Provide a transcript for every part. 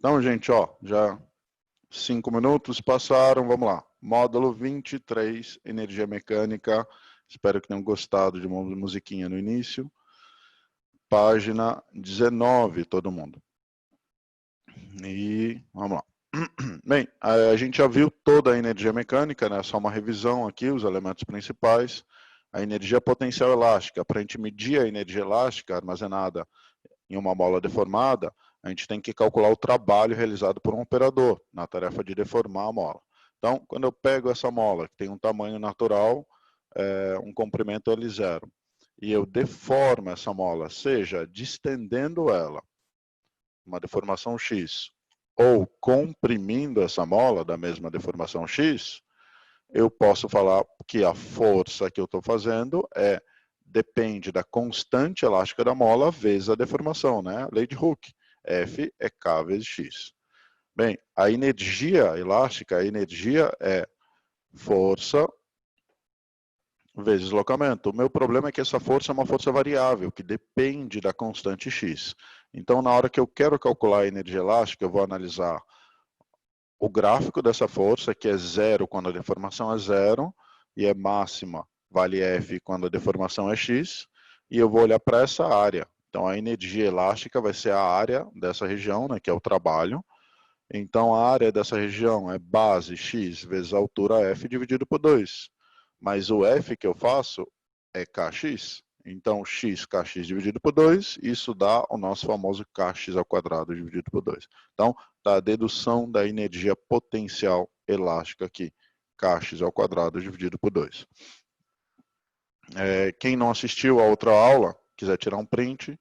Então, gente, ó, já 5 minutos passaram, vamos lá. Módulo 23, energia mecânica. Espero que tenham gostado de uma musiquinha no início. Página 19, todo mundo. E vamos lá. Bem, a gente já viu toda a energia mecânica, né? Só uma revisão aqui, os elementos principais. A energia potencial elástica, para a gente medir a energia elástica armazenada em uma mola deformada, a gente tem que calcular o trabalho realizado por um operador na tarefa de deformar a mola. Então, quando eu pego essa mola, que tem um tamanho natural, um comprimento L0, e eu deformo essa mola, seja distendendo ela, uma deformação X, ou comprimindo essa mola da mesma deformação X, eu posso falar que a força que eu estou fazendo depende da constante elástica da mola vezes a deformação, né? A lei de Hooke. F é K vezes X. Bem, a energia elástica, a energia é força vezes deslocamento. O meu problema é que essa força é uma força variável, que depende da constante X. Então, na hora que eu quero calcular a energia elástica, eu vou analisar o gráfico dessa força, que é zero quando a deformação é zero, e é máxima, vale F quando a deformação é X, e eu vou olhar para essa área. Então, a energia elástica vai ser a área dessa região, né, que é o trabalho. Então, a área dessa região é base X vezes a altura F dividido por 2. Mas o F que eu faço é Kx. Então, x, Kx dividido por 2, isso dá o nosso famoso Kx ao quadrado dividido por 2. Então, tá a dedução da energia potencial elástica aqui. Kx ao quadrado dividido por 2. Quem não assistiu a outra aula, quiser tirar um print.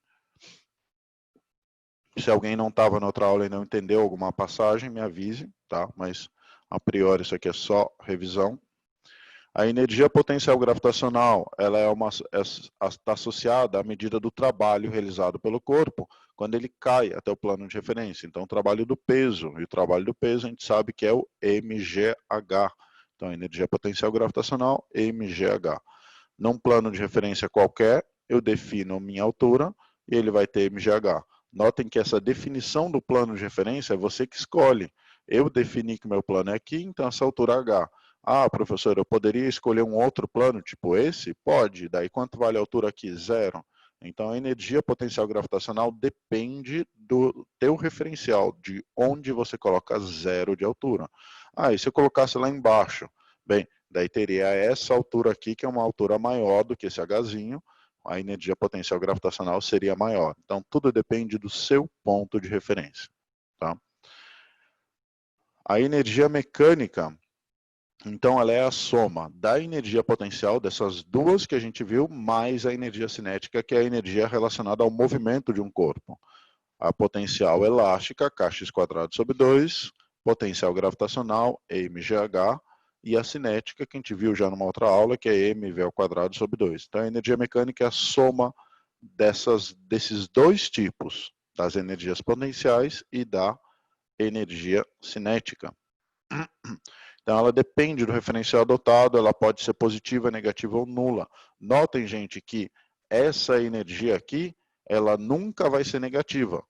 Se alguém não estava na outra aula e não entendeu alguma passagem, me avise, tá? Mas, a priori, isso aqui é só revisão. A energia potencial gravitacional, ela está associada à medida do trabalho realizado pelo corpo quando ele cai até o plano de referência. Então, o trabalho do peso, e o trabalho do peso a gente sabe que é o mgh. Então, a energia potencial gravitacional, mgh. Num plano de referência qualquer, eu defino minha altura e ele vai ter mgh. Notem que essa definição do plano de referência é você que escolhe. Eu defini que meu plano é aqui, então essa altura h. Ah, professor, eu poderia escolher um outro plano, tipo esse? Pode. Daí quanto vale a altura aqui? Zero. Então a energia potencial gravitacional depende do teu referencial, de onde você coloca zero de altura. Ah, e se eu colocasse lá embaixo? Bem, daí teria essa altura aqui, que é uma altura maior do que esse Hzinho, a energia potencial gravitacional seria maior. Então tudo depende do seu ponto de referência. Tá? A energia mecânica, então, ela é a soma da energia potencial, dessas duas que a gente viu, mais a energia cinética, que é a energia relacionada ao movimento de um corpo. A potencial elástica, kx² sobre 2, potencial gravitacional, mgh, e a cinética, que a gente viu já numa outra aula, que é mv² sobre 2. Então, a energia mecânica é a soma desses dois tipos, das energias potenciais e da energia cinética. Então, ela depende do referencial adotado, ela pode ser positiva, negativa ou nula. Notem, gente, que essa energia aqui, ela nunca vai ser negativa,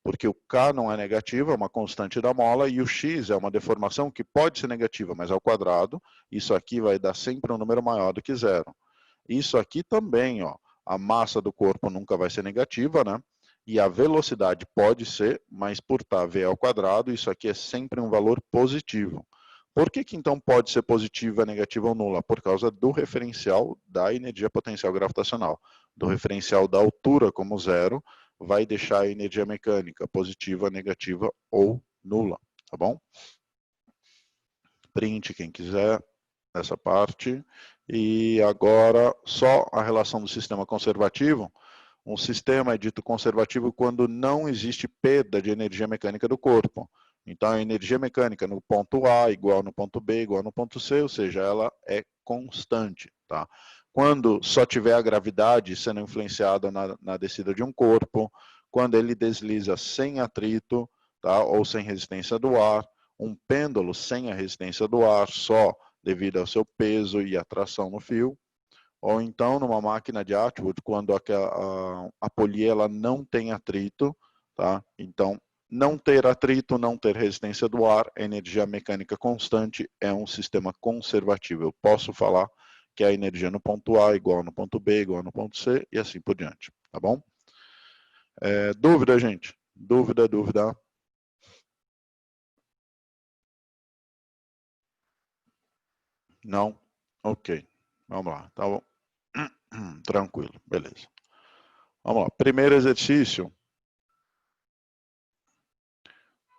porque o K não é negativo, é uma constante da mola, e o X é uma deformação que pode ser negativa, mas ao quadrado, isso aqui vai dar sempre um número maior do que zero. Isso aqui também, ó, a massa do corpo nunca vai ser negativa, né? E a velocidade pode ser, mas por estar v ao quadrado, isso aqui é sempre um valor positivo. Por que então pode ser positiva, negativa ou nula? Por causa do referencial da energia potencial gravitacional. Do referencial da altura como zero, vai deixar a energia mecânica positiva, negativa ou nula. Tá bom? Print quem quiser essa parte. E agora, só a relação do sistema conservativo. Um sistema é dito conservativo quando não existe perda de energia mecânica do corpo. Então, a energia mecânica no ponto A igual no ponto B igual no ponto C, ou seja, ela é constante. Tá? Quando só tiver a gravidade sendo influenciada na descida de um corpo, quando ele desliza sem atrito, tá? Ou sem resistência do ar, um pêndulo sem a resistência do ar, só devido ao seu peso e atração no fio, ou então numa máquina de Atwood, quando a polia ela não tem atrito, tá? Então Não ter atrito, não ter resistência do ar, energia mecânica constante é um sistema conservativo. Eu posso falar que a energia no ponto A igual no ponto B, igual no ponto C e assim por diante, tá bom? Dúvida, gente? Dúvida? Não? Ok. Vamos lá, tá bom? Tranquilo, beleza. Vamos lá. Primeiro exercício.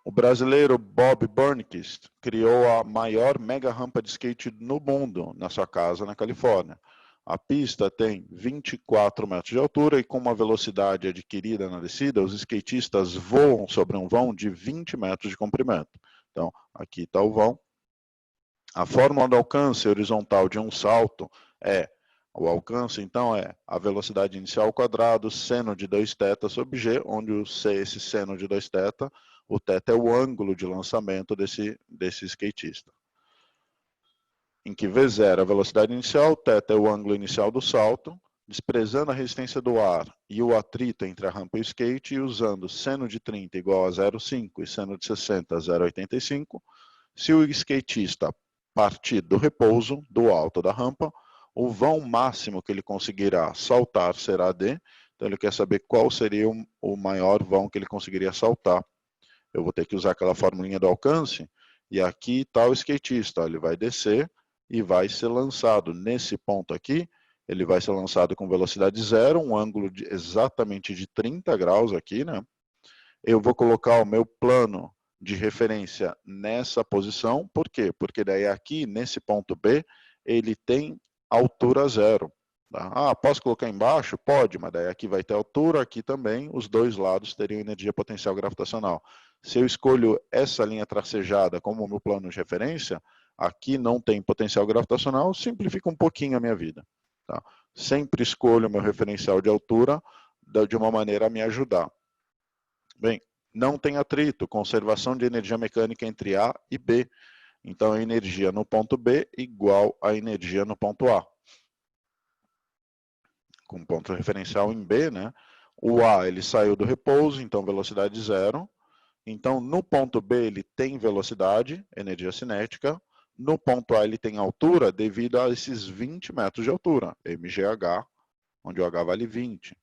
O brasileiro Bob Burnquist criou a maior mega rampa de skate no mundo, na sua casa na Califórnia. A pista tem 24 metros de altura e com uma velocidade adquirida na descida, os skatistas voam sobre um vão de 20 metros de comprimento. Então, aqui está o vão. A fórmula do alcance horizontal de um salto é, o alcance então é a velocidade inicial ao quadrado, seno de 2θ sobre g, onde esse seno de 2θ, o θ é o ângulo de lançamento desse skatista. Em que V0 é a velocidade inicial, θ é o ângulo inicial do salto, desprezando a resistência do ar e o atrito entre a rampa e o skate, e usando seno de 30 igual a 0,5 e seno de 60 a 0,85, se o skatista partir do repouso, do alto da rampa, o vão máximo que ele conseguirá saltar será D. Então ele quer saber qual seria o maior vão que ele conseguiria saltar. Eu vou ter que usar aquela formulinha do alcance, e aqui está o skatista, ele vai descer e vai ser lançado. Nesse ponto aqui, ele vai ser lançado com velocidade zero, um ângulo exatamente de 30 graus aqui, né? Eu vou colocar o meu plano de referência nessa posição, por quê? Porque daí aqui, nesse ponto B, ele tem altura zero. Tá? Ah, posso colocar embaixo? Pode, mas daí aqui vai ter altura, aqui também, os dois lados teriam energia potencial gravitacional. Se eu escolho essa linha tracejada como meu plano de referência, aqui não tem potencial gravitacional, simplifica um pouquinho a minha vida. Tá? Sempre escolho o meu referencial de altura de uma maneira a me ajudar. Bem, não tem atrito, conservação de energia mecânica entre A e B. Então, a energia no ponto B igual à energia no ponto A. Com ponto referencial em B, né? O A, ele saiu do repouso, então velocidade zero. Então, no ponto B, ele tem velocidade, energia cinética. No ponto A, ele tem altura devido a esses 20 metros de altura, mgh, onde o h vale 20.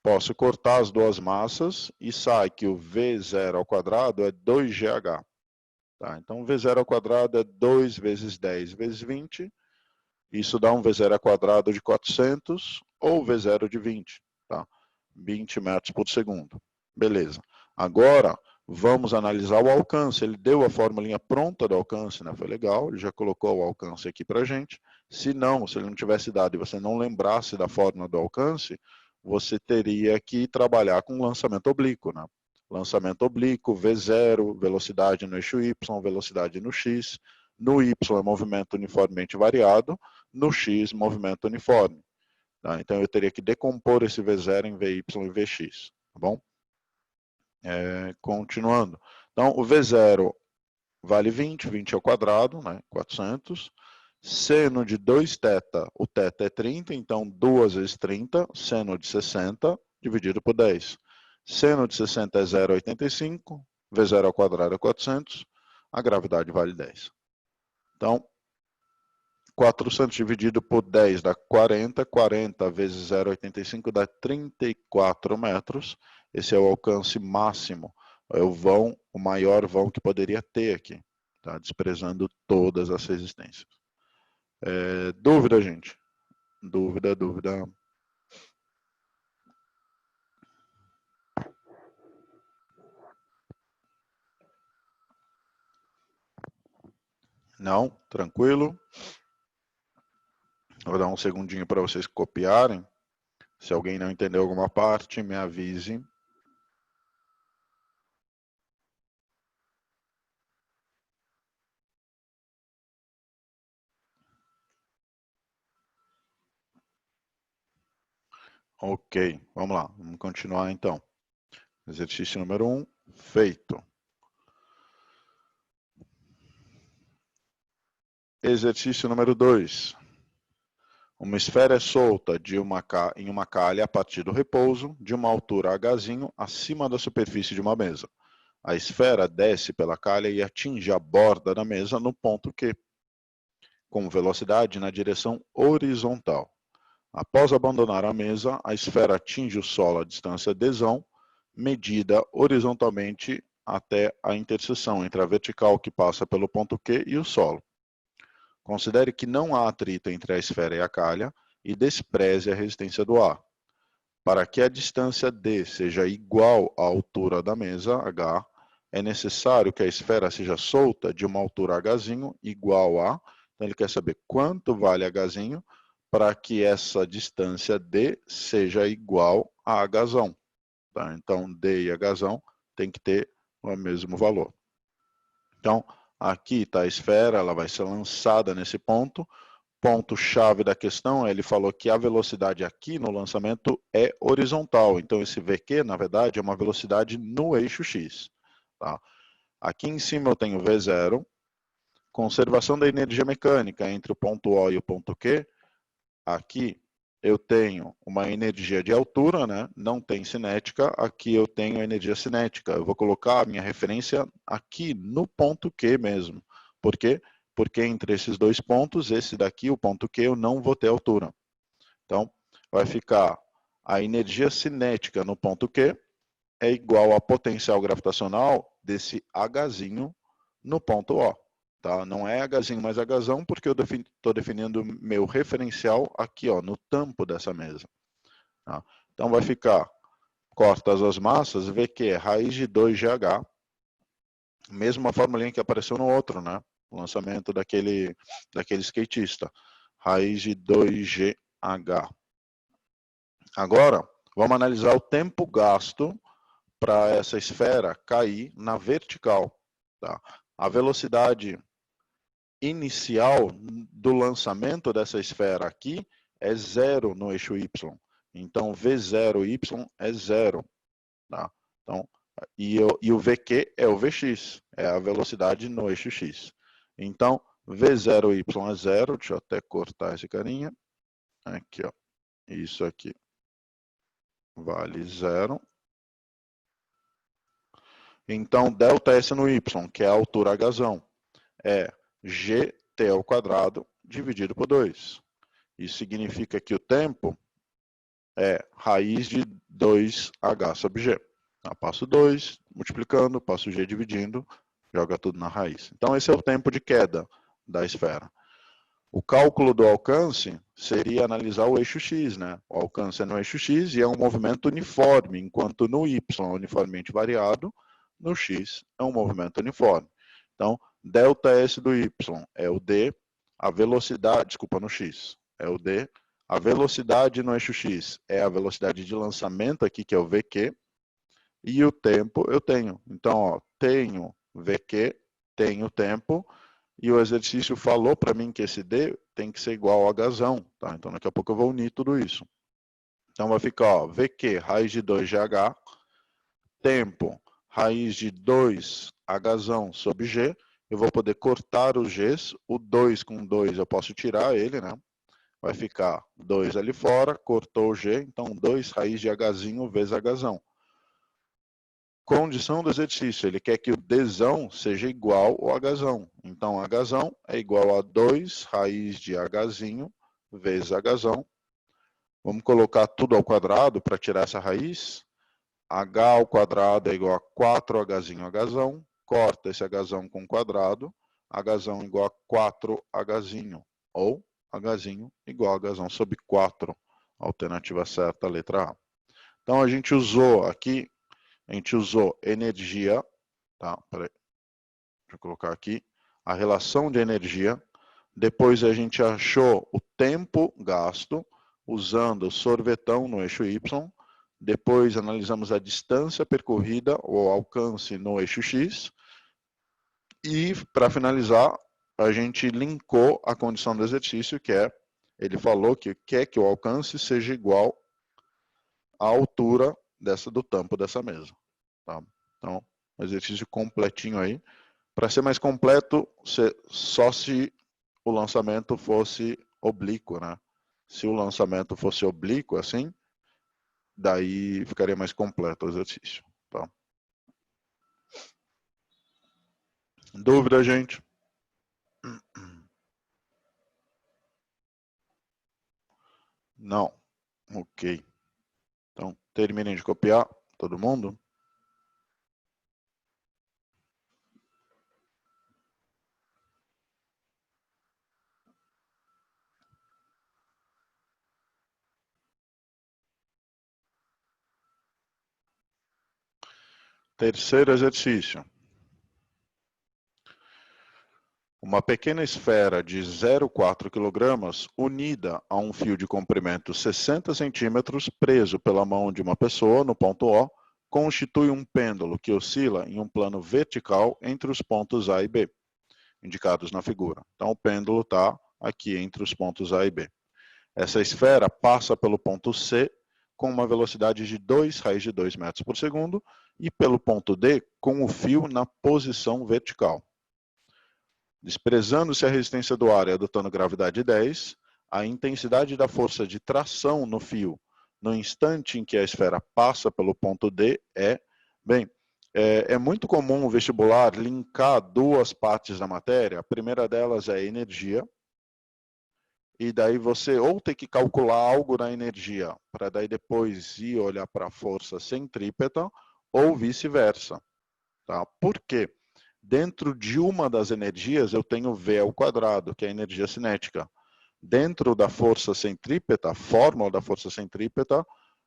Posso cortar as duas massas e sai que o V0 ao quadrado é 2GH. Tá? Então, V0 ao quadrado é 2 vezes 10 vezes 20. Isso dá um V0 ao quadrado de 400 ou V0 de 20. Tá? 20 metros por segundo. Beleza. Agora, vamos analisar o alcance. Ele deu a formulinha pronta do alcance, né? Foi legal, ele já colocou o alcance aqui para a gente. Se não, se ele não tivesse dado e você não lembrasse da fórmula do alcance, você teria que trabalhar com lançamento oblíquo, né? Lançamento oblíquo, V0, velocidade no eixo Y, velocidade no X. No Y, movimento uniformemente variado. No X, movimento uniforme. Tá? Então, eu teria que decompor esse V0 em VY e VX. Tá bom? Continuando. Então, o V0 vale 20, 20 ao quadrado, né? 400. Seno de 2θ, o θ é 30, então 2 vezes 30, seno de 60, dividido por 10. Seno de 60 é 0,85, V0 ao quadrado é 400, a gravidade vale 10. Então, 400 dividido por 10 dá 40, 40 vezes 0,85 dá 34 metros. Esse é o alcance máximo, é o maior vão que poderia ter aqui, tá? Desprezando todas as resistências. Dúvida, gente? Dúvida. Não? Tranquilo? Vou dar um segundinho para vocês copiarem. Se alguém não entendeu alguma parte, me avise. Ok, vamos lá. Vamos continuar então. Exercício número 1, feito. Exercício número 2. Uma esfera é solta em uma calha a partir do repouso, de uma altura Hzinho, acima da superfície de uma mesa. a esfera desce pela calha e atinge a borda da mesa no ponto Q, com velocidade na direção horizontal. Após abandonar a mesa, a esfera atinge o solo a distância dzão, medida horizontalmente até a interseção entre a vertical que passa pelo ponto Q e o solo. Considere que não há atrito entre a esfera e a calha e despreze a resistência do ar. Para que a distância D seja igual à altura da mesa, H, é necessário que a esfera seja solta de uma altura Hzinho igual a... Então ele quer saber quanto vale Hzinho para que essa distância D seja igual a Hzão. Tá? Então D e Hzão tem que ter o mesmo valor. Então aqui está a esfera, ela vai ser lançada nesse ponto. Ponto-chave da questão, ele falou que a velocidade aqui no lançamento é horizontal. Então, esse VQ, na verdade, é uma velocidade no eixo X. Tá? Aqui em cima eu tenho V0, conservação da energia mecânica entre o ponto O e o ponto Q. Aqui eu tenho uma energia de altura, né? Não tem cinética. Aqui eu tenho energia cinética. Eu vou colocar a minha referência aqui no ponto Q mesmo. Por quê? Porque entre esses dois pontos, esse daqui, o ponto Q, eu não vou ter altura. Então, vai ficar a energia cinética no ponto Q é igual à potencial gravitacional desse Hzinho no ponto O. Tá? Não é Hzinho mais Hzão, porque eu estou definindo meu referencial aqui, ó, no tampo dessa mesa. Tá? Então, vai ficar, corta as massas, VQ é raiz de 2GH, mesma formulinha que apareceu no outro, né? O lançamento daquele skatista. Raiz de 2GH. Agora, vamos analisar o tempo gasto para essa esfera cair na vertical. Tá? A velocidade inicial do lançamento dessa esfera aqui é 0 no eixo Y. Então, V0Y é 0. Tá? Então, e o VQ é o Vx, é a velocidade no eixo X. Então, V0y é 0, deixa eu até cortar esse carinha. Aqui, ó. Isso aqui vale 0. Então, ΔS no y, que é a altura Hzão, é gt ao quadrado dividido por 2. Isso significa que o tempo é raiz de 2h sobre g. Passo 2, multiplicando, passo g dividindo, joga tudo na raiz. Então, esse é o tempo de queda da esfera. O cálculo do alcance seria analisar o eixo X, né? O alcance é no eixo X e é um movimento uniforme, enquanto no Y é uniformemente variado, no X é um movimento uniforme. Então, ΔS do Y é o D, a velocidade, desculpa, no X, é o D, a velocidade no eixo X é a velocidade de lançamento aqui, que é o VQ, e o tempo eu tenho. Então, ó, tenho VQ, tenho tempo, e o exercício falou para mim que esse D tem que ser igual a Hzão. Tá? Então, daqui a pouco eu vou unir tudo isso. Então, vai ficar ó, VQ, raiz de 2GH, tempo, raiz de 2Hzão sobre G. Eu vou poder cortar os Gs, o 2 com 2 eu posso tirar ele, né? Vai ficar 2 ali fora, cortou o G, então 2 raiz de Hzinho vezes Hzão. Condição do exercício, ele quer que o Dzão seja igual ao Hzão. Então, Hzão é igual a 2 raiz de Hzinho vezes Hzão. Vamos colocar tudo ao quadrado para tirar essa raiz. H ao quadrado é igual a 4Hzinho Hzão. Corta esse Hzão com o quadrado. Hzão igual a 4Hzinho. Ou Hzinho igual a Hzão sobre 4. Alternativa certa, letra A. Então, a gente usou aqui, energia, tá? Peraí. Deixa eu colocar aqui, a relação de energia. Depois a gente achou o tempo gasto usando o sorvetão no eixo Y. Depois analisamos a distância percorrida, ou alcance no eixo X. E, para finalizar, a gente linkou a condição do exercício, que é, ele falou que quer que o alcance seja igual à altura do tampo dessa mesa. Tá? Então, um exercício completinho aí. Para ser mais completo, só se o lançamento fosse oblíquo, né? Se o lançamento fosse oblíquo, assim, daí ficaria mais completo o exercício. Tá? Dúvida, gente? Não. Ok. Então, terminem de copiar, todo mundo. Terceiro exercício. Uma pequena esfera de 0,4 kg unida a um fio de comprimento 60 centímetros preso pela mão de uma pessoa no ponto O, constitui um pêndulo que oscila em um plano vertical entre os pontos A e B, indicados na figura. Então, o pêndulo está aqui entre os pontos A e B. Essa esfera passa pelo ponto C com uma velocidade de 2 raiz de 2 metros por segundo e pelo ponto D com o fio na posição vertical. Desprezando-se a resistência do ar e adotando gravidade 10, a intensidade da força de tração no fio no instante em que a esfera passa pelo ponto D é... Bem, é muito comum o vestibular linkar duas partes da matéria. A primeira delas é a energia, e daí você ou tem que calcular algo na energia, para daí depois ir olhar para a força centrípeta, ou vice-versa. Tá? Por quê? Dentro de uma das energias eu tenho V ao quadrado, que é a energia cinética. Dentro da força centrípeta, a fórmula da força centrípeta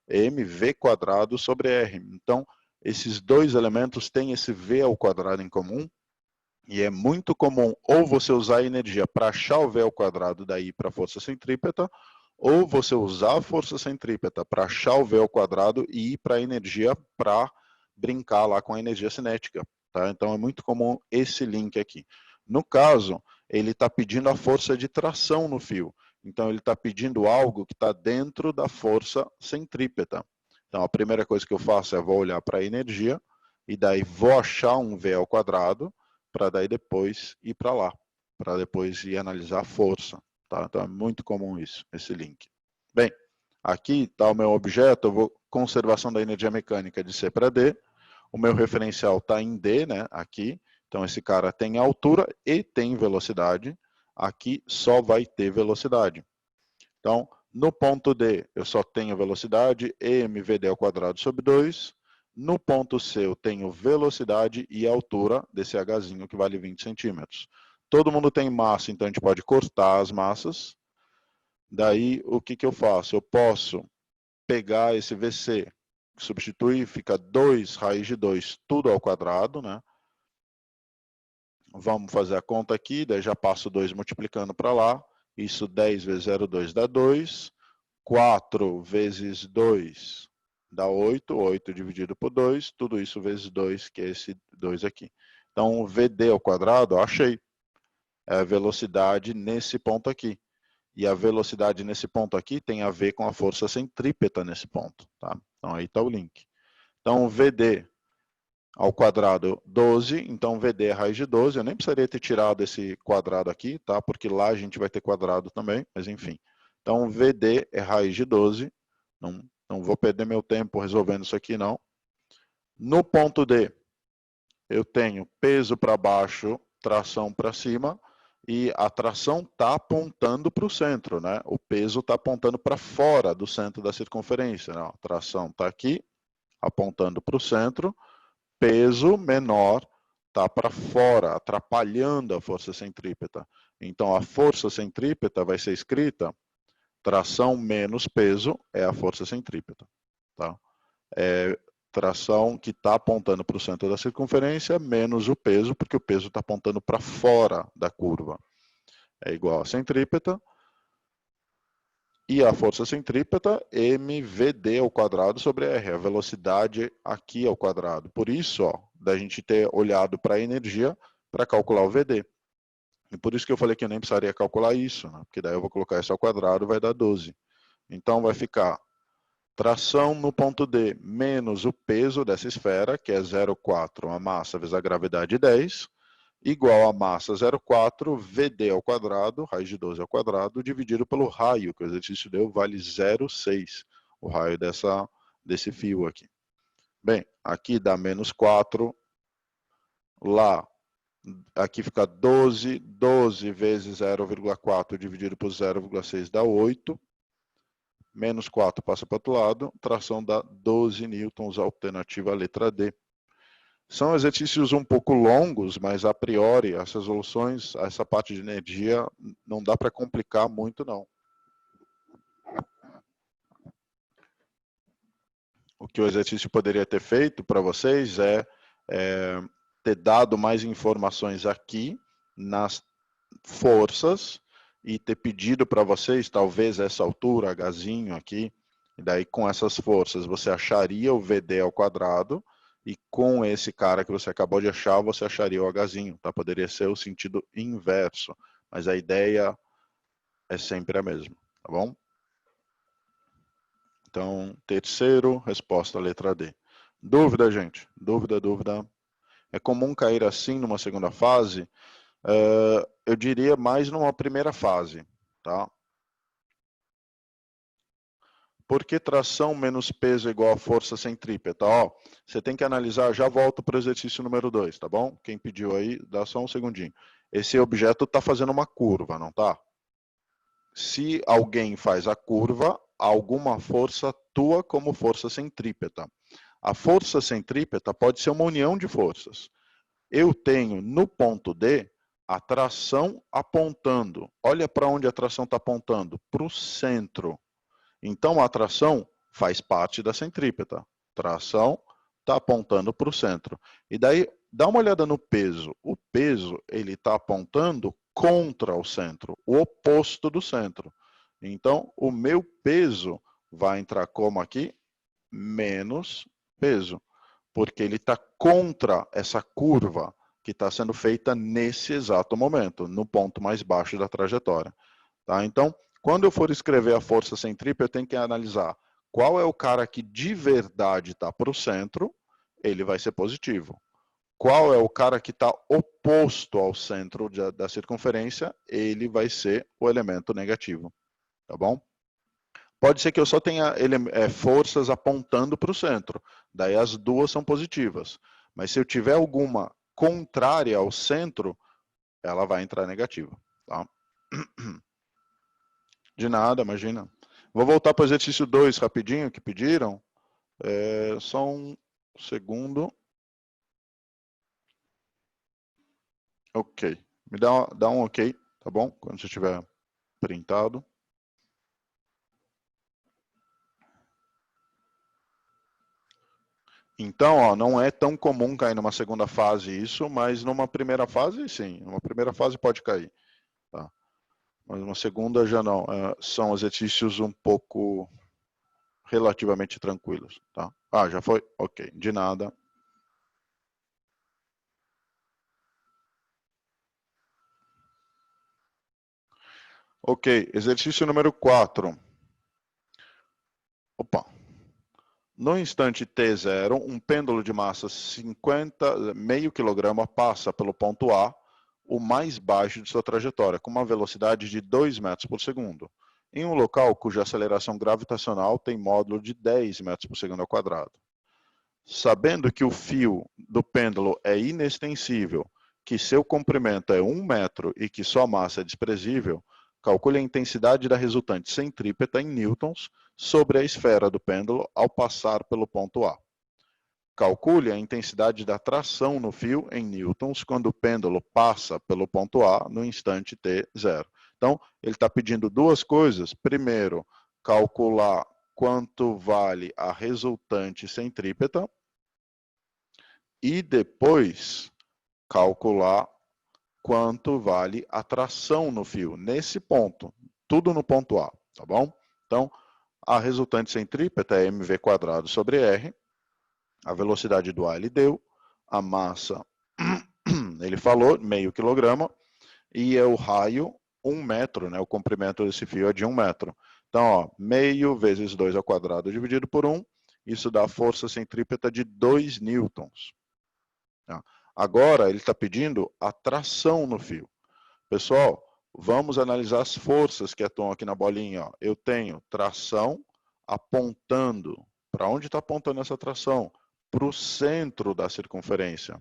é mv quadrado sobre R. Então, esses dois elementos têm esse V ao quadrado em comum, e é muito comum ou você usar a energia para achar o V ao quadrado daí para a força centrípeta, ou você usar a força centrípeta para achar o V ao quadrado e ir para a energia para brincar lá com a energia cinética. Tá? Então é muito comum esse link aqui. No caso, ele está pedindo a força de tração no fio. Então ele está pedindo algo que está dentro da força centrípeta. Então a primeira coisa que eu faço é vou olhar para a energia, e daí vou achar um V ao quadrado, para daí depois ir para lá, para depois ir analisar a força. Tá? Então é muito comum isso, esse link. Bem, aqui está o meu objeto, eu vou conservação da energia mecânica de C para D, o meu referencial está em D, né, aqui, então esse cara tem altura e tem velocidade, aqui só vai ter velocidade. Então, no ponto D, eu só tenho velocidade, mvd ao quadrado sobre 2. No ponto C, eu tenho velocidade e altura desse Hzinho, que vale 20 centímetros. Todo mundo tem massa, então a gente pode cortar as massas. Daí, o que eu faço? Eu posso pegar esse VC, substituir, fica 2 raiz de 2, tudo ao quadrado, né? Vamos fazer a conta aqui, daí já passo 2 multiplicando para lá. Isso 10 vezes 0,2 dá 2. 4 vezes 2 dá 8, 8 dividido por 2, tudo isso vezes 2, que é esse 2 aqui. Então, VD ao quadrado, achei, é a velocidade nesse ponto aqui. E a velocidade nesse ponto aqui tem a ver com a força centrípeta nesse ponto. Tá? Então, aí está o link. Então, VD ao quadrado 12, então VD é raiz de 12. Eu nem precisaria ter tirado esse quadrado aqui, tá? Porque lá a gente vai ter quadrado também, mas enfim. Então, VD é raiz de 12. Não vou perder meu tempo resolvendo isso aqui, não. No ponto D, eu tenho peso para baixo, tração para cima, e a tração está apontando para o centro, né? O peso está apontando para fora do centro da circunferência. Né? A tração está aqui, apontando para o centro, peso menor está para fora, atrapalhando a força centrípeta. Então, a força centrípeta vai ser escrita tração menos peso é a força centrípeta. Tá? É tração que está apontando para o centro da circunferência menos o peso, porque o peso está apontando para fora da curva. É igual a centrípeta. E a força centrípeta, mvd ao quadrado sobre r, a velocidade aqui ao quadrado. Por isso, ó, da gente ter olhado para a energia para calcular o VD. E por isso que eu falei que eu nem precisaria calcular isso, né? Porque daí eu vou colocar isso ao quadrado, vai dar 12. Então vai ficar tração no ponto D menos o peso dessa esfera, que é 0,4, a massa vezes a gravidade 10, igual a massa 0,4 VD ao quadrado, raiz de 12 ao quadrado, dividido pelo raio, que o exercício deu, vale 0,6, o raio desse fio aqui. Bem, aqui dá menos 4, lá Aqui fica 12. 12 vezes 0,4 dividido por 0,6 dá 8. Menos 4 passa para o outro lado. Tração dá 12 newtons, alternativa letra D. São exercícios um pouco longos, mas a priori, as resoluções, essa parte de energia, não dá para complicar muito, não. O que o exercício poderia ter feito para vocês é ter dado mais informações aqui nas forças e ter pedido para vocês, talvez essa altura, Hzinho aqui, e daí com essas forças você acharia o VD ao quadrado, e com esse cara que você acabou de achar, você acharia o Hzinho, tá? Poderia ser o sentido inverso, mas a ideia é sempre a mesma, tá bom? Então, terceiro, resposta letra D. Dúvida, gente? Dúvida, dúvida. É comum cair assim numa segunda fase? Eu diria mais numa primeira fase, tá? Por que tração menos peso é igual a força centrípeta? Ó, você tem que analisar, já volto para o exercício número 2, tá bom? Quem pediu aí, dá só um segundinho. Esse objeto está fazendo uma curva, não tá? Se alguém faz a curva, alguma força atua como força centrípeta. A força centrípeta pode ser uma união de forças. Eu tenho no ponto D a tração apontando. Olha para onde a tração está apontando, para o centro. Então a tração faz parte da centrípeta. Tração está apontando para o centro. E daí, dá uma olhada no peso. O peso ele está apontando contra o centro, o oposto do centro. Então, o meu peso vai entrar como aqui? Menos peso. Porque ele está contra essa curva que está sendo feita nesse exato momento, no ponto mais baixo da trajetória. Tá? Então, quando eu for escrever a força centrípeta, eu tenho que analisar qual é o cara que de verdade está para o centro, ele vai ser positivo. Qual é o cara que está oposto ao centro da circunferência, ele vai ser o elemento negativo. Tá bom? Pode ser que eu só tenha forças apontando para o centro. Daí as duas são positivas. Mas se eu tiver alguma contrária ao centro, ela vai entrar negativa. Tá? De nada, imagina. Vou voltar para o exercício 2 rapidinho, que pediram. Só um segundo. Ok. Me dá um ok, tá bom? Quando você estiver printado. Então, ó, não é tão comum cair numa segunda fase isso, mas numa primeira fase, sim. Numa primeira fase pode cair. Tá? Mas uma segunda já não. São exercícios um pouco relativamente tranquilos. Tá? Ah, já foi? Ok. De nada. Ok. Exercício número 4. Opa. No instante t0, um pêndulo de massa meio quilograma passa pelo ponto A, o mais baixo de sua trajetória, com uma velocidade de 2 metros por segundo, em um local cuja aceleração gravitacional tem módulo de 10 metros por segundo ao quadrado. Sabendo que o fio do pêndulo é inextensível, que seu comprimento é 1 metro e que sua massa é desprezível, calcule a intensidade da resultante centrípeta em newtons sobre a esfera do pêndulo ao passar pelo ponto A. Calcule a intensidade da tração no fio em newtons quando o pêndulo passa pelo ponto A no instante t0. Então, ele está pedindo duas coisas. Primeiro, calcular quanto vale a resultante centrípeta e depois calcular quanto vale a tração no fio, nesse ponto, tudo no ponto A, tá bom? Então, a resultante centrípeta é mv² sobre r, a velocidade do A ele deu, a massa, ele falou, meio quilograma, e é o raio, 1 metro, né? O comprimento desse fio é de 1 metro. Então, ó, meio vezes 2 ao quadrado dividido por 1, isso dá força centrípeta de 2 newtons. Agora, ele está pedindo a tração no fio. Pessoal, vamos analisar as forças que atuam aqui na bolinha. Ó. Eu tenho tração apontando. Para onde está apontando essa tração? Para o centro da circunferência.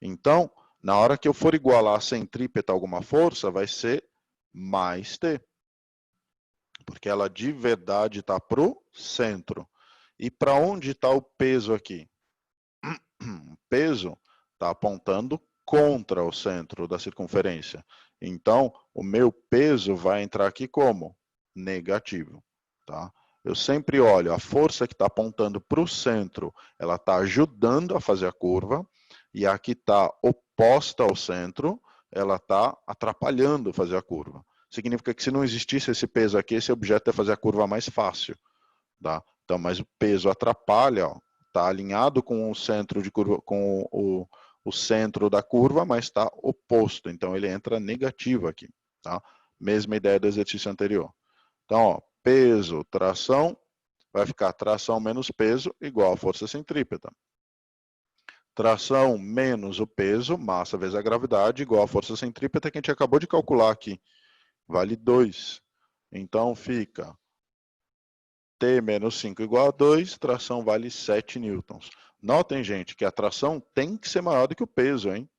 Então, Na hora que eu for igualar a centrípeta a alguma força, vai ser mais T. Porque ela de verdade está para o centro. E para onde está o peso aqui? O peso está apontando contra o centro da circunferência. Então, o meu peso vai entrar aqui como? Negativo. Tá? Eu sempre olho, a força que está apontando para o centro, ela está ajudando a fazer a curva, e a que está oposta ao centro, ela está atrapalhando fazer a curva. Significa que se não existisse esse peso aqui, esse objeto ia fazer a curva mais fácil. Tá? Então, mas o peso atrapalha, está alinhado com o centro de curva, com o centro da curva, mas está oposto. Então ele entra negativo aqui. Tá? Mesma ideia do exercício anterior. Então, ó, peso, tração, vai ficar tração menos peso igual a força centrípeta. Tração menos o peso, massa vezes a gravidade, igual a força centrípeta que a gente acabou de calcular aqui. Vale 2. Então fica T menos 5 igual a 2, tração vale 7 newtons. Notem, gente, que a tração tem que ser maior do que o peso, hein?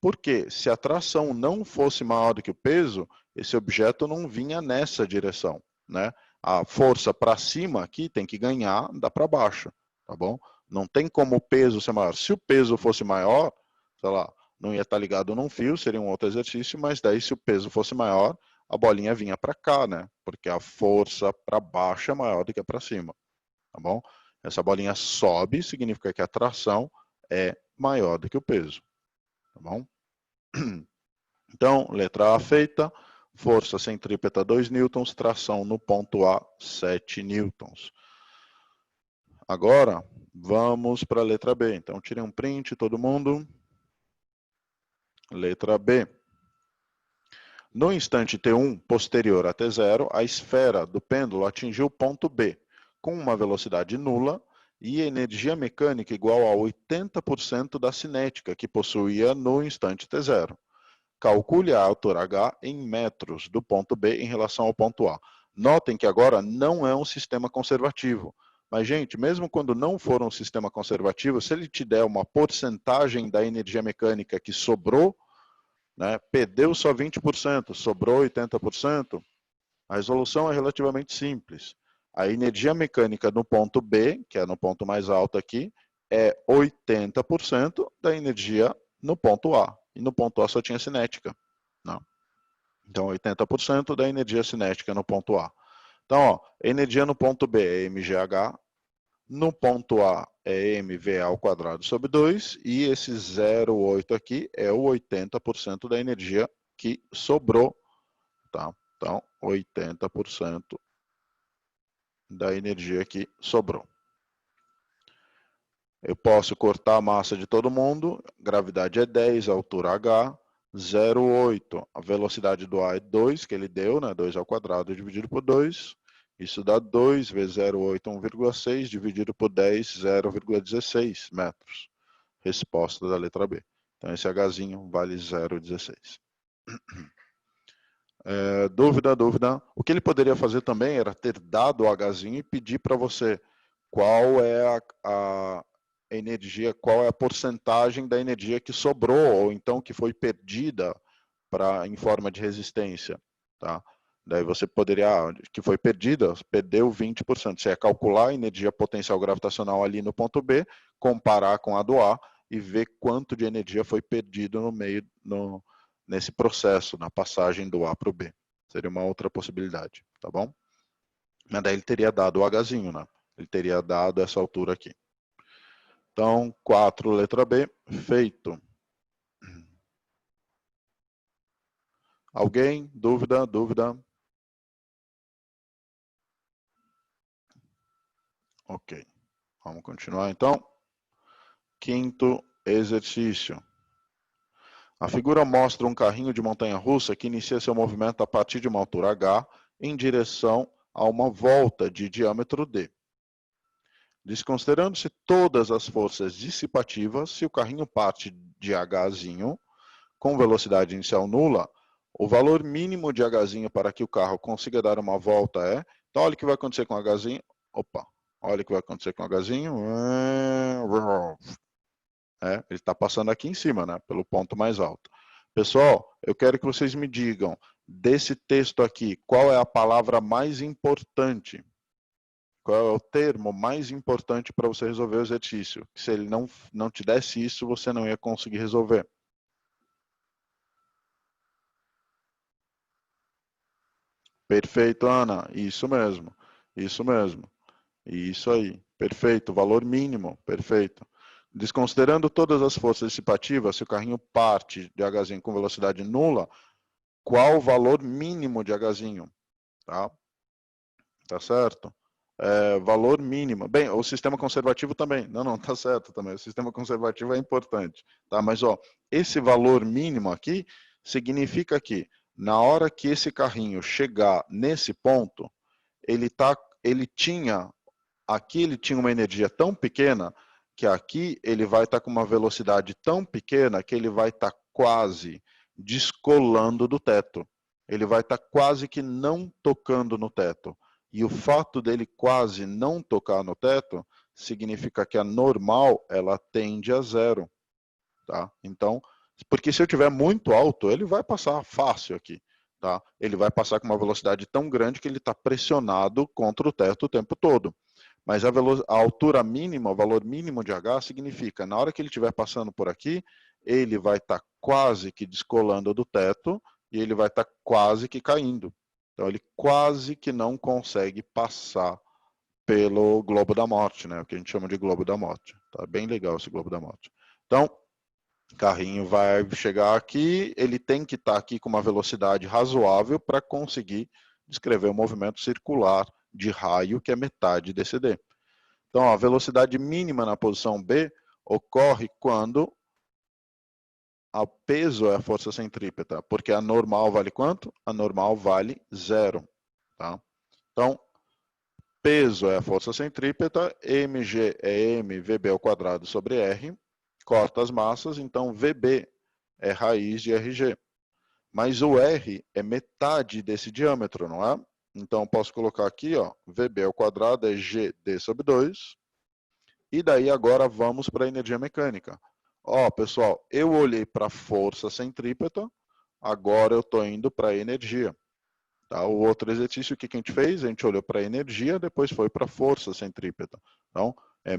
Porque se a tração não fosse maior do que o peso, esse objeto não vinha nessa direção, né? A força para cima aqui tem que ganhar da para baixo, tá bom? Não tem como o peso ser maior. Se o peso fosse maior, sei lá, não ia estar ligado num fio, seria um outro exercício, mas daí se o peso fosse maior, a bolinha vinha para cá, né? Porque a força para baixo é maior do que para cima, tá bom? Essa bolinha sobe, significa que a tração é maior do que o peso, tá bom? Então, letra A feita, força centrípeta 2 newtons, tração no ponto A 7 newtons. Agora, vamos para a letra B. Então, tirem um print, todo mundo. Letra B. No instante T1 posterior a T0, a esfera do pêndulo atingiu o ponto B, com uma velocidade nula e energia mecânica igual a 80% da cinética que possuía no instante T0. Calcule a altura h em metros do ponto B em relação ao ponto A. Notem que agora não é um sistema conservativo. Mas, gente, mesmo quando não for um sistema conservativo, se ele te der uma porcentagem da energia mecânica que sobrou, né, perdeu só 20%, sobrou 80%, a resolução é relativamente simples. A energia mecânica no ponto B, que é no ponto mais alto aqui, é 80% da energia no ponto A. E no ponto A só tinha cinética. Não. Então, 80% da energia cinética no ponto A. Então, ó, energia no ponto B é mgh, no ponto A é mva ao quadrado sobre 2, e esse 0,8 aqui é o 80% da energia que sobrou. Tá? Então, 80% da energia que sobrou. Eu posso cortar a massa de todo mundo, gravidade é 10, a altura h, 0,8. A velocidade do A é 2, que ele deu, né? 2 ao quadrado dividido por 2. Isso dá 2 vezes 0,8, 1,6, dividido por 10, 0,16 metros. Resposta da letra B. Então, esse Hzinho vale 0,16. Dúvida. O que ele poderia fazer também era ter dado o Hzinho e pedir para você qual é a energia, qual é a porcentagem da energia que sobrou, ou então que foi perdida em forma de resistência. Tá? Daí você poderia, que foi perdida, perdeu 20%. Você ia calcular a energia potencial gravitacional ali no ponto B, comparar com a do A e ver quanto de energia foi perdido no meio, nesse processo, na passagem do A para o B. Seria uma outra possibilidade, tá bom? Mas daí ele teria dado o Hzinho, né? Ele teria dado essa altura aqui. Então, 4, letra B, feito. Alguém? Dúvida? Ok. Vamos continuar, então. Quinto exercício. A figura mostra um carrinho de montanha-russa que inicia seu movimento a partir de uma altura h em direção a uma volta de diâmetro d. Desconsiderando-se todas as forças dissipativas, se o carrinho parte de Hzinho com velocidade inicial nula, o valor mínimo de Hzinho para que o carro consiga dar uma volta é... Então, olha o que vai acontecer com Hzinho. Opa, olha o que vai acontecer com Hzinho. Ele está passando aqui em cima, né? Pelo ponto mais alto. Pessoal, eu quero que vocês me digam, desse texto aqui, qual é a palavra mais importante? Qual é o termo mais importante para você resolver o exercício? Se ele não te desse isso, você não ia conseguir resolver. Perfeito, Ana. Isso mesmo. Isso mesmo. Isso aí. Perfeito. Valor mínimo. Perfeito. Desconsiderando todas as forças dissipativas, se o carrinho parte de Hzinho com velocidade nula, qual o valor mínimo de Hzinho? Tá? Tá certo? Valor mínimo. Bem, o sistema conservativo também. Não, tá certo também. O sistema conservativo é importante. Tá? Mas, ó, esse valor mínimo aqui significa que na hora que esse carrinho chegar nesse ponto, ele tinha uma energia tão pequena que aqui ele vai estar com uma velocidade tão pequena que ele vai estar quase descolando do teto. Ele vai estar quase que não tocando no teto. E o fato dele quase não tocar no teto significa que a normal ela tende a zero. Tá? Então, porque se eu tiver muito alto, ele vai passar fácil aqui. Tá? Ele vai passar com uma velocidade tão grande que ele está pressionado contra o teto o tempo todo. Mas a altura mínima, o valor mínimo de H, significa, na hora que ele estiver passando por aqui, ele vai estar quase que descolando do teto e ele vai estar quase que caindo. Então, ele quase que não consegue passar pelo globo da morte, né? O que a gente chama de globo da morte. Tá bem legal esse globo da morte. Então, o carrinho vai chegar aqui, ele tem que estar aqui com uma velocidade razoável para conseguir descrever o movimento circular de raio, que é metade desse D. Então, a velocidade mínima na posição B ocorre quando o peso é a força centrípeta, porque a normal vale quanto? A normal vale zero. Tá? Então, peso é a força centrípeta, mg é m, vb ao quadrado sobre r, corta as massas, então vb é raiz de rg. Mas o r é metade desse diâmetro, não é? Então, posso colocar aqui, ó, vb ao quadrado é gd sobre 2. E daí agora vamos para a energia mecânica. Ó, pessoal, eu olhei para a força centrípeta, agora eu estou indo para a energia. Tá? O outro exercício, o que a gente fez? A gente olhou para a energia, depois foi para a força centrípeta. Então, é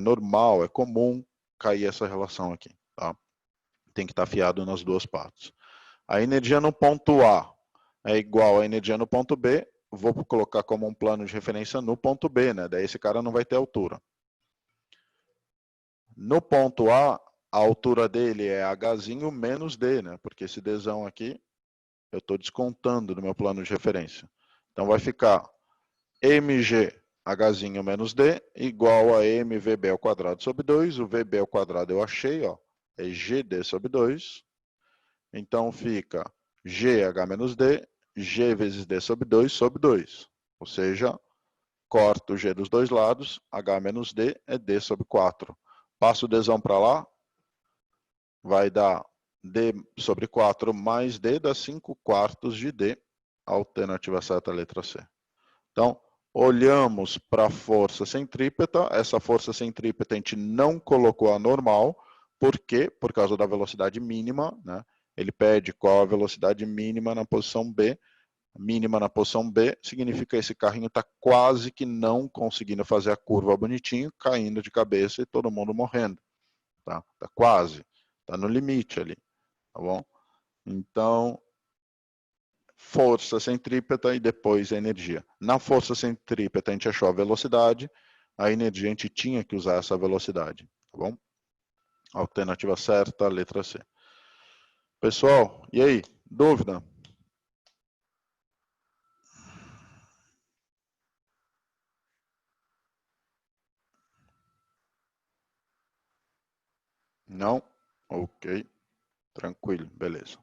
normal, é comum cair essa relação aqui. Tá? Tem que estar afiado nas duas partes. A energia no ponto A é igual à energia no ponto B, vou colocar como um plano de referência no ponto B, né? Daí esse cara não vai ter altura. No ponto A, a altura dele é Hzinho menos D, né? Porque esse Dzão aqui, eu estou descontando do meu plano de referência. Então vai ficar mg Hzinho menos D igual a mvb ao quadrado sobre 2. O vb ao quadrado eu achei, ó, é gd sobre 2. Então fica gh menos d, g vezes d sobre 2 sobre 2. Ou seja, corto o g dos dois lados, h menos d é d sobre 4. Passo o dzão para lá, vai dar d sobre 4 mais d, dá 5 quartos de d, alternativa certa, letra C. Então, olhamos para a força centrípeta, essa força centrípeta a gente não colocou a normal, por quê? Por causa da velocidade mínima, né? Ele pede qual a velocidade mínima na posição B. Mínima na posição B significa que esse carrinho está quase que não conseguindo fazer a curva bonitinho, caindo de cabeça e todo mundo morrendo. Tá quase, está no limite ali, tá bom? Então, força centrípeta e depois a energia. Na força centrípeta a gente achou a velocidade, a energia a gente tinha que usar essa velocidade, tá bom? Alternativa certa, letra C. Pessoal, e aí? Dúvida? Não? Ok. Tranquilo, beleza.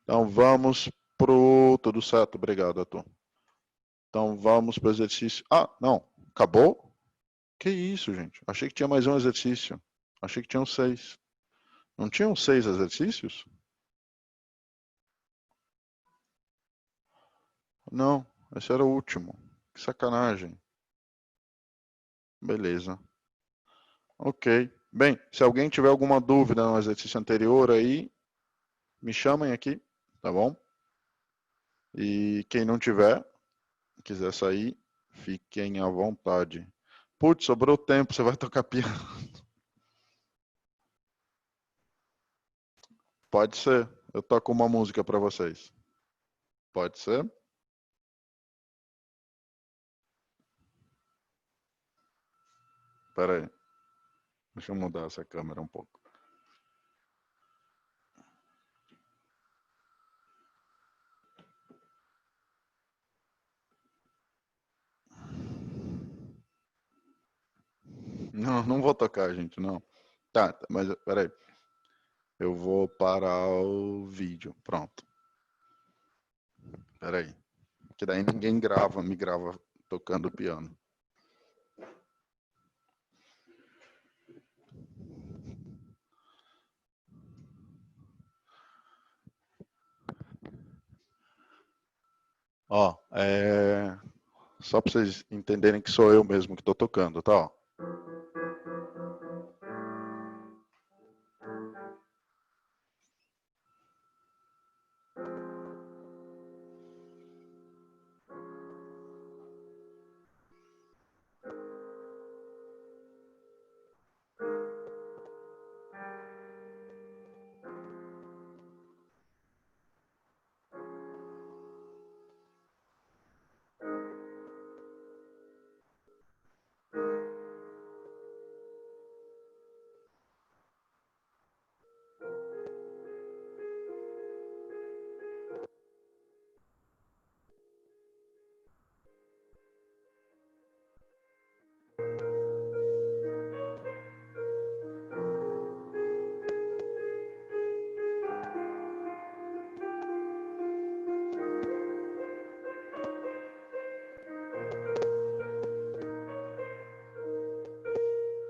Então vamos pro... Tudo certo, obrigado, Arthur. Então vamos para o exercício... Ah, não. Acabou? Que isso, gente? Achei que tinha mais um exercício. Achei que tinham 6. Não tinham 6 exercícios? Não, esse era o último. Que sacanagem. Beleza. Ok, Bem, se alguém tiver alguma dúvida no exercício anterior aí, me chamem aqui, tá bom? E quem não tiver, quiser sair, fiquem à vontade. Putz, sobrou tempo, você vai tocar piano. Pode ser, eu toco uma música para vocês. Pode ser? Espera aí, deixa eu mudar essa câmera um pouco. Não, não vou tocar, gente, não. Tá, mas peraí. Eu vou parar o vídeo. Pronto. Peraí. Que daí ninguém grava, me grava tocando piano. Ó, só para vocês entenderem que sou eu mesmo que estou tocando, tá? Ó.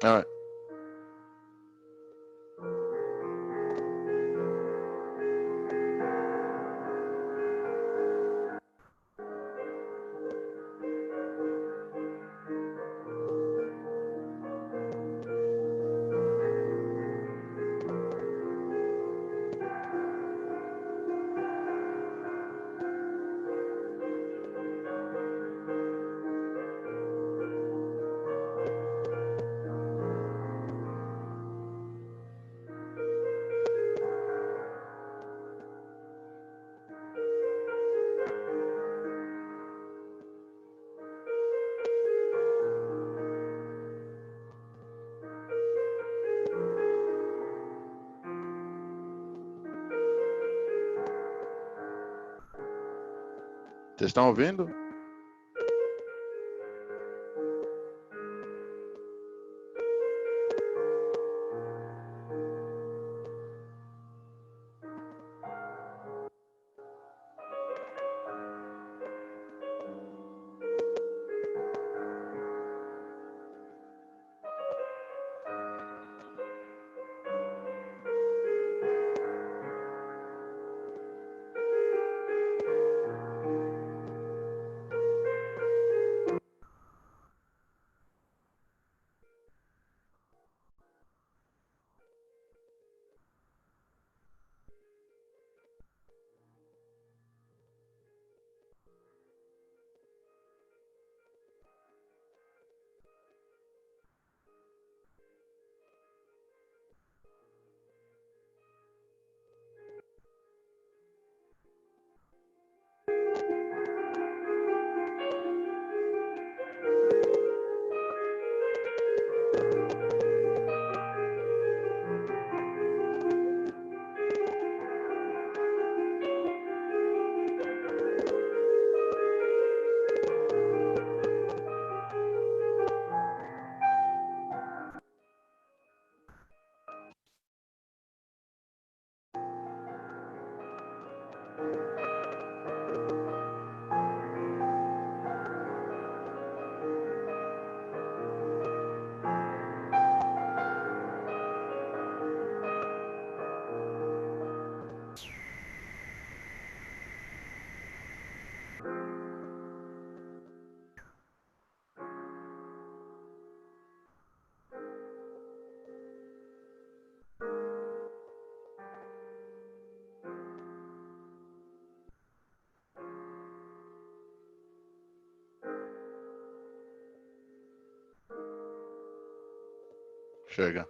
Ah, vocês estão ouvindo? Chega.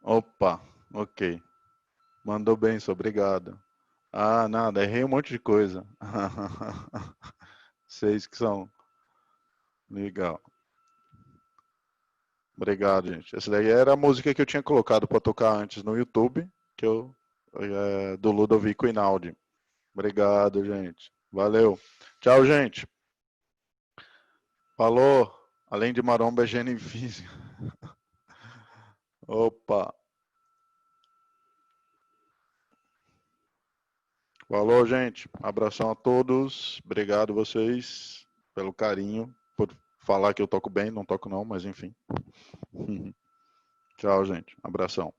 Opa, ok. Mandou bem, só obrigado. Ah, nada, errei um monte de coisa. Vocês que são. Legal. Obrigado, gente. Essa daí era a música que eu tinha colocado para tocar antes no YouTube, que eu do Ludovico Einaudi. Obrigado, gente. Valeu. Tchau, gente. Falou. Além de maromba, é gênio física. Opa. Falou, gente. Abração a todos. Obrigado vocês pelo carinho, por falar que eu toco bem. Não toco não, mas enfim. Tchau, gente. Abração.